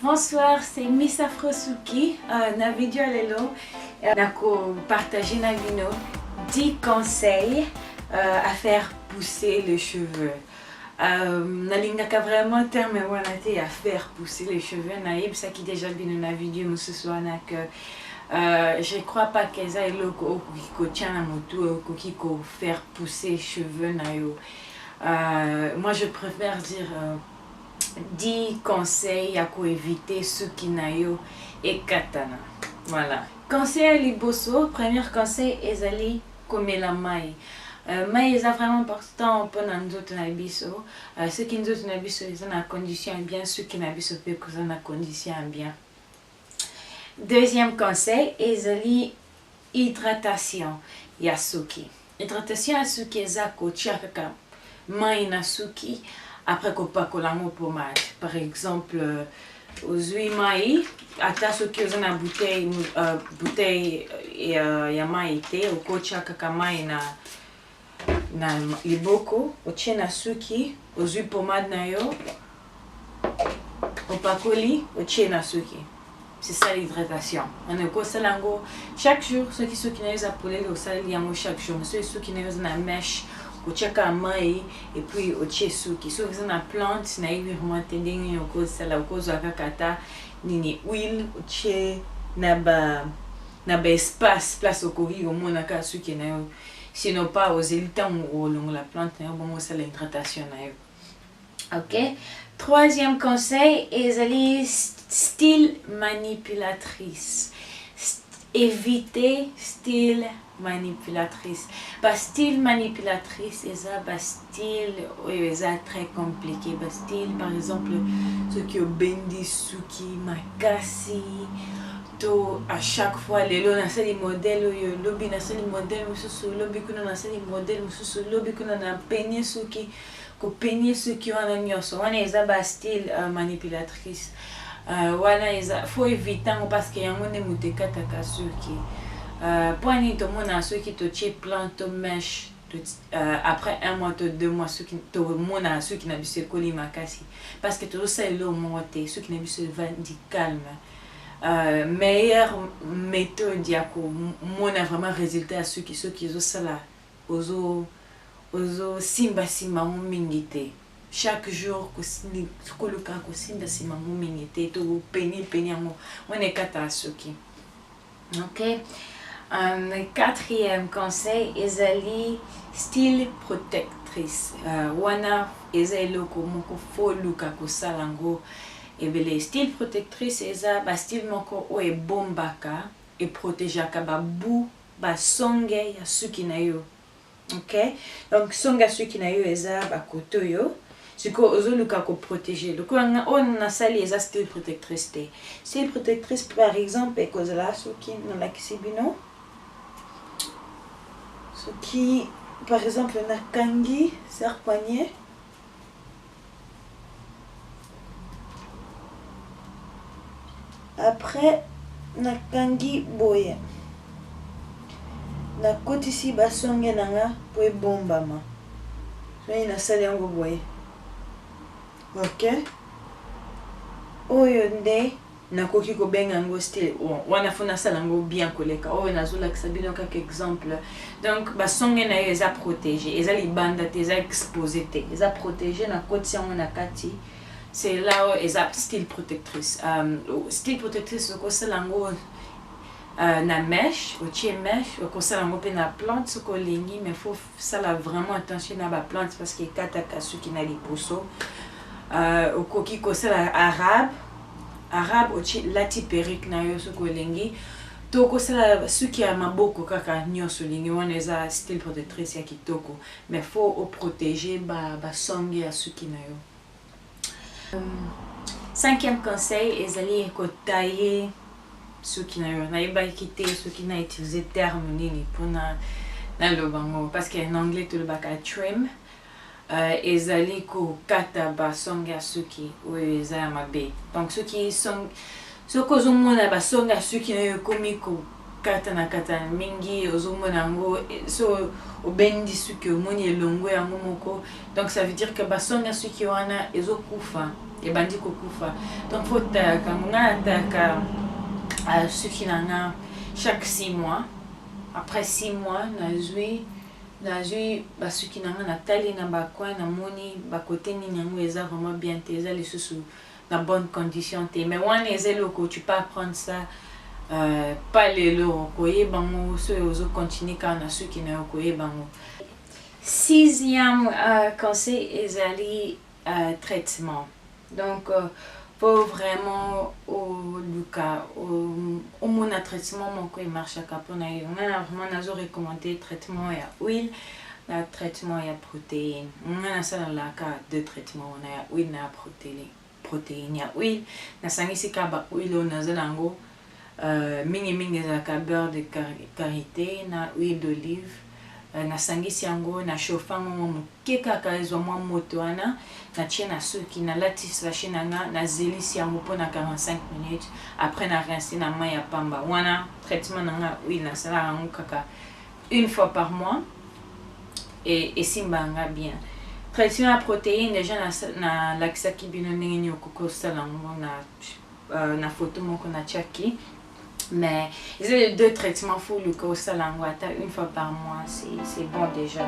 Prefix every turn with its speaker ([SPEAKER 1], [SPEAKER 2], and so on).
[SPEAKER 1] Bonsoir, c'est Miss Afrosuki. Na vidéo lelo, nako partager na vino 10 conseils à faire pousser les cheveux. Nalingaka vraiment terme wanate à faire pousser les cheveux. Naïb ça qui déjà vino na vidéo ce soir que je crois pas qu'ils aient le ko tient na moto ko faire pousser les cheveux na yo. Moi je préfère dire 10 conseils à éviter ce qui n'a eu et katana. Voilà. Conseil liboso, premier conseil est d'aller comme la maille. Mais c'est vraiment important pour nous autres nabiso. Ceux qui nous autres nabiso ils ont la condition bien, ceux qui nabiso peu qu'ils ont la condition bien. Deuxième conseil est d'aller hydratation yasuki. Hydratation yasuki zako chakaka mai nasuki. Après qu'on pas colango pommade, par exemple aux huiles maïs, à ta ce qui ont une bouteille et ya maïté au coach kakamai na liboko au chena suki aux huiles pommade na yo au pakoli au chena suki. C'est ça l'hydratation. On est au salango chaque jour ceux qui n'ont pas polé au sal yango chaque jour, ceux qui n'ont pas mèche au chaka mai et puis au chesuki so que na plante na ibi remonter ndenge yoko sala ukozo akakata nini huile au che na ba espace place au kori au mona ka suki na yo sinon pas aux élitan ou long la plante na bon ça l'hydratation na yo. OK, troisième conseil est d'aller style manipulatrice. Éviter style manipulatrice. Bas style manipulatrice, c'est un style très compliqué. Bas style, par exemple, ce qui est bendi, suki, makasi. To à chaque fois, les lots dans les modèles, le lobby dans les modèles, le lobby qu'on a dans les modèles, le lobby qu'on a peigné suki, qu'on peigné suki, on a nyoso. On est un style manipulatrice. Voilà, il faut éviter parce qu'il y a un monde qui est katakazuki. Point tout le monde a ceux qui te tirent plante mèche après un mois, 2 mois, ceux qui te monde a ceux qui n'ont pas colis makasi. Parce que tout ça est là au monté, ceux qui n'ont pas dit calme. Meilleure méthode diako, mon a vraiment résulté à ceux qui ont ça là, aux simba simba mingité. Chaque jour que koluka ko sinda sima mumingite to peni on est katasuki. OK, quatrième conseil est d'aller style protectrice. Wana ezelo ko moko fo luka ko salango et bele style protectrice eza ba style moko o e bombaka et protégeaka ba bu ba songe ya suki na yo. OK, donc songa suki na yo eza ba kotoyo. C'est que ozoluka ko protéger. Donc on a sali eza style protectrice. Style protectrice par exemple et cause là ce qui dans la kisibino. Ce qui par exemple na kangi serre-poignet. Après na kangi boye. Na côté ici basonge nanga po bombama. So ina sali yango boye. OK, oyo nde nakoki ko benga ngo style wana fona sala ngo bien koleka oyo nazola kisabino kaka exemple. Donc basonge na yo eza protégé, eza libanda te, eza exposé te, eza protégé na koti yango na kati. C'est là où eza style protectrice. Style protectrice ko sala ngo na mèche, au tie mèche, ko sala ngo pe na plante soko lingi, mais faut sala vraiment attention na ba plante parce que kataka suki na liposo. Au koki kosala arabe ochi lati perruque na yo soko lengi to kosala suki ya maboko kaka nyoso lingi wana eza style protectrice ya kitoko mais faut o protéger ba songe ya suki na yo. Cinquième conseil ezali ko tailler suki na yo na yeba kite suki na utiliser terme nini pona na lobango parce qu'en anglais tout le baka trim. Ezali ko kata ba songa suki ou eza mabe. Donc ceux qui sont ceux qui ont ba songa suki na yo komi ko kata na kata mingi ozomona yango so obendi suki omoni elongo yango moko, donc ça veut dire que basonga suki wana ezokufa ebandi kokufa. Donc faut taka nga taka suki nanga chaque 6 mois. Après 6 mois nazwi basuki nanga natali na bakwa na moni bakote nini yango eza vraiment bien te, eza lisusu na bonne condition te, mais wana eza eloko tu peux apprendre ça pas lelo koyebango so ozo continuer kaka na suki na yo koyebango. 6e conseil ezali traitement. Donc faut vraiment luka omona traitement moko emarchaka mpona yo. Nga vraiment nazo recommander traitement ya huile na traitement ya protéine. Nga nasalalaka 2 traitements, na ya huile na ya protéine. Ya huile nasangisi ka ba huile oyo naza nango mingi ezalaka beurre de karité na huile d'olive. Nasangisi yango na chauffango moke kaka ezwa mwa moto wana natie na suki nalatisi sachet nanga nazelisi yango mpona 45 minutes. Après na rince na mai ya pamba. Wana traitement nanga huile nasalaka yango kaka 1 fois par mois et esimbanga bien. Traitement ya protéine déjà nalakisaki bino ndenge nini okokosala yango na photo moko natiaki. Mais les 2 traitements full au salango 1 fois par mois, c'est bon déjà.